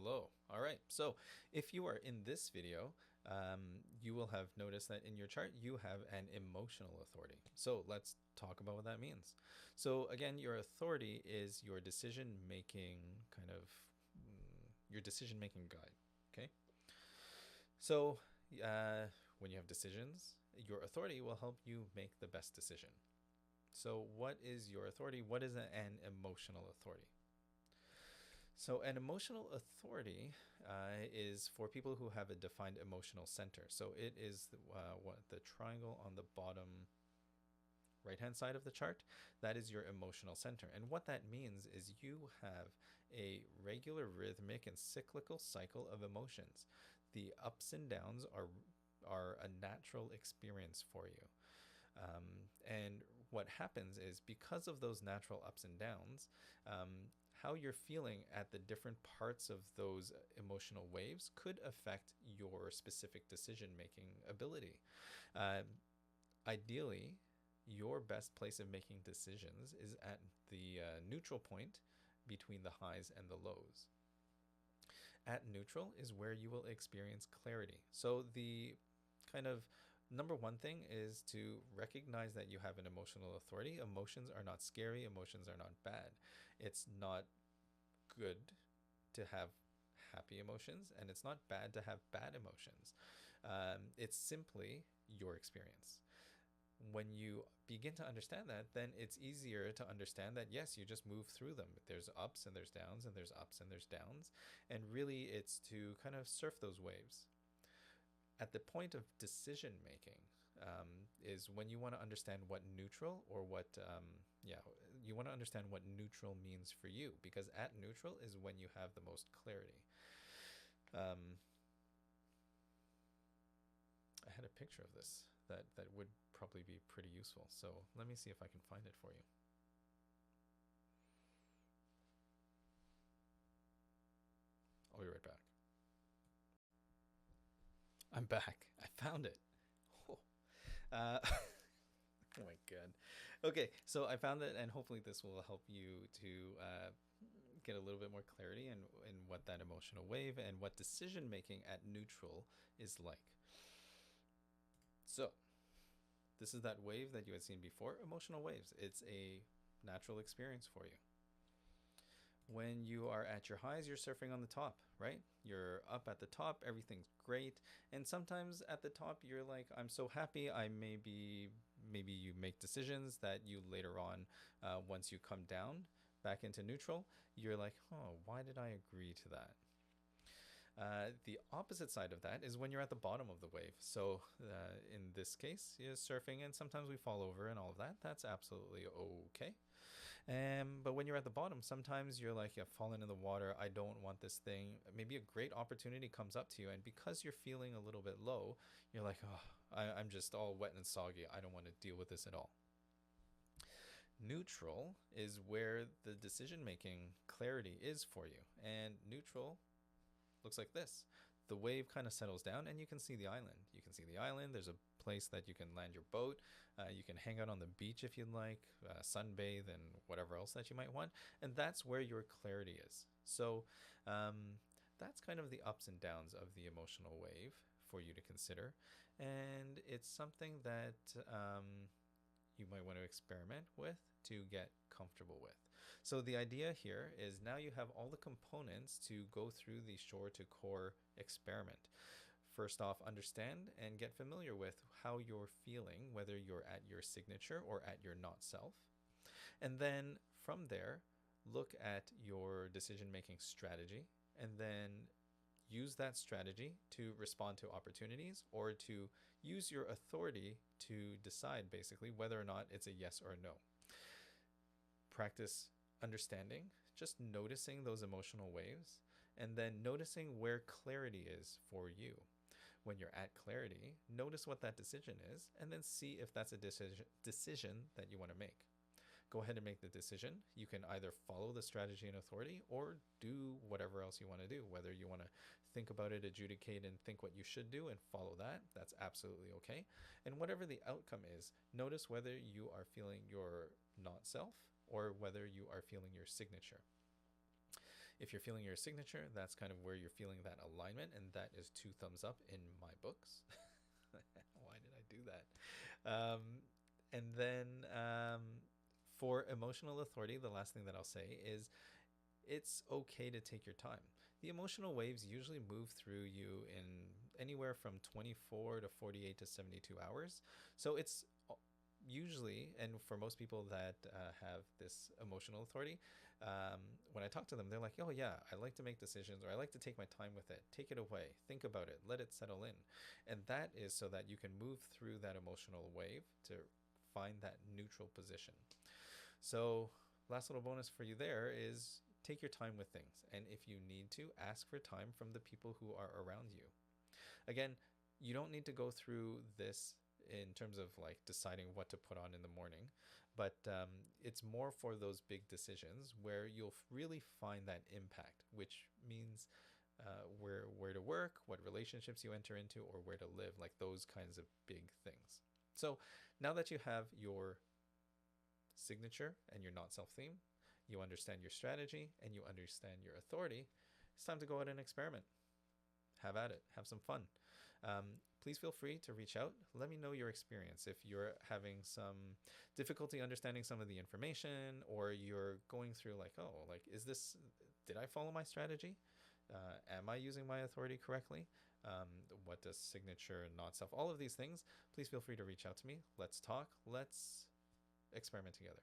Hello. All right. So if you are in this video, you will have noticed that in your chart, you have an emotional authority. So let's talk about what that means. So again, your authority is your decision-making your decision-making guide. Okay. So when you have decisions, your authority will help you make the best decision. So what is your authority? What is an emotional authority? So, an emotional authority is for people who have a defined emotional center. So, it is what the triangle on the bottom right hand side of the chart. That is your emotional center. And what that means is you have a regular, rhythmic, and cyclical cycle of emotions. The ups and downs are a natural experience for you. And what happens is because of those natural ups and downs, how you're feeling at the different parts of those emotional waves could affect your specific decision making ability. Uh, Ideally, your best place of making decisions is at the neutral point between the highs and the lows. At neutral is where you will experience clarity. So the kind of number one thing is to recognize that you have an emotional authority. Emotions are not scary, emotions are not bad. It's not good to have happy emotions, and it's not bad to have bad emotions. It's simply your experience. When you begin to understand that, then it's easier to understand that yes, you just move through them. There's ups and there's downs, and there's ups and there's downs. And really, it's to kind of surf those waves. At the point of decision making, is when you want to understand what neutral or what, yeah, you want to understand what neutral means for you, because at neutral is when you have the most clarity. Um, I had a picture of this that would probably be pretty useful. So let me see if I can find it for you. I'll be right back. I'm back. I found it. Oh, uh, oh my god. Okay, so I found it, and hopefully this will help you to get a little bit more clarity in what that emotional wave and what decision making at neutral is like. So this is that wave that you had seen before, emotional waves. It's a natural experience for you. When you are at your highs, you're surfing on the top, right? You're up at the top, everything's great. And sometimes at the top, you're like, I'm so happy. Maybe you make decisions that you later on, once you come down back into neutral, you're like, oh, why did I agree to that? The opposite side of that is when you're at the bottom of the wave. So in this case, you're surfing, and sometimes we fall over and all of that. That's absolutely okay. But when you're at the bottom, sometimes you're like, I've fallen in the water. I don't want this thing. Maybe a great opportunity comes up to you, and because you're feeling a little bit low, you're like, oh, I'm just all wet and soggy. I don't want to deal with this at all. Neutral is where the decision making clarity is for you. And neutral looks like this. The wave kind of settles down, and you can see the island. You can see the island. There's a place that you can land your boat. You can hang out on the beach if you'd like, sunbathe, and whatever else that you might want. And that's where your clarity is. So that's kind of the ups and downs of the emotional wave for you to consider. And it's something that you might want to experiment with to get comfortable with. So the idea here is now you have all the components to go through the shore to core experiment. First off, understand and get familiar with how you're feeling, whether you're at your signature or at your not self. And then from there, look at your decision making strategy, and then use that strategy to respond to opportunities or to use your authority to decide basically whether or not it's a yes or a no. Practice understanding, just noticing those emotional waves, and then noticing where clarity is for you. When you're at clarity, notice what that decision is, and then see if that's a decision that you want to make. Go ahead and make the decision. You can either follow the strategy and authority or do whatever else you want to do. Whether you want to think about it, adjudicate, and think what you should do and follow that, that's absolutely okay. And whatever the outcome is, notice whether you are feeling your not self or whether you are feeling your signature. If you're feeling your signature, that's kind of where you're feeling that alignment, and that is 2 thumbs up in my books. Why did I do that? And then for emotional authority, the last thing that I'll say is it's okay to take your time. The emotional waves usually move through you in anywhere from 24 to 48 to 72 hours. So it's usually, and for most people that have this emotional authority, when I talk to them, they're like, oh, yeah, I like to make decisions, or I like to take my time with it. Take it away, think about it, let it settle in. And that is so that you can move through that emotional wave to find that neutral position. So, last little bonus for you there is take your time with things. And if you need to, ask for time from the people who are around you. Again, you don't need to go through this in terms of like deciding what to put on in the morning, but it's more for those big decisions where you'll really find that impact, which means where to work, what relationships you enter into, or where to live, like those kinds of big things. So now that you have your signature and your not self theme, you understand your strategy and you understand your authority, it's time to go out and experiment. Have at it, have some fun. Please feel free to reach out. Let me know your experience. If you're having some difficulty understanding some of the information, or you're going through like, oh, like, did I follow my strategy? Am I using my authority correctly? What does signature, not self, all of these things, please feel free to reach out to me. Let's talk. Let's experiment together.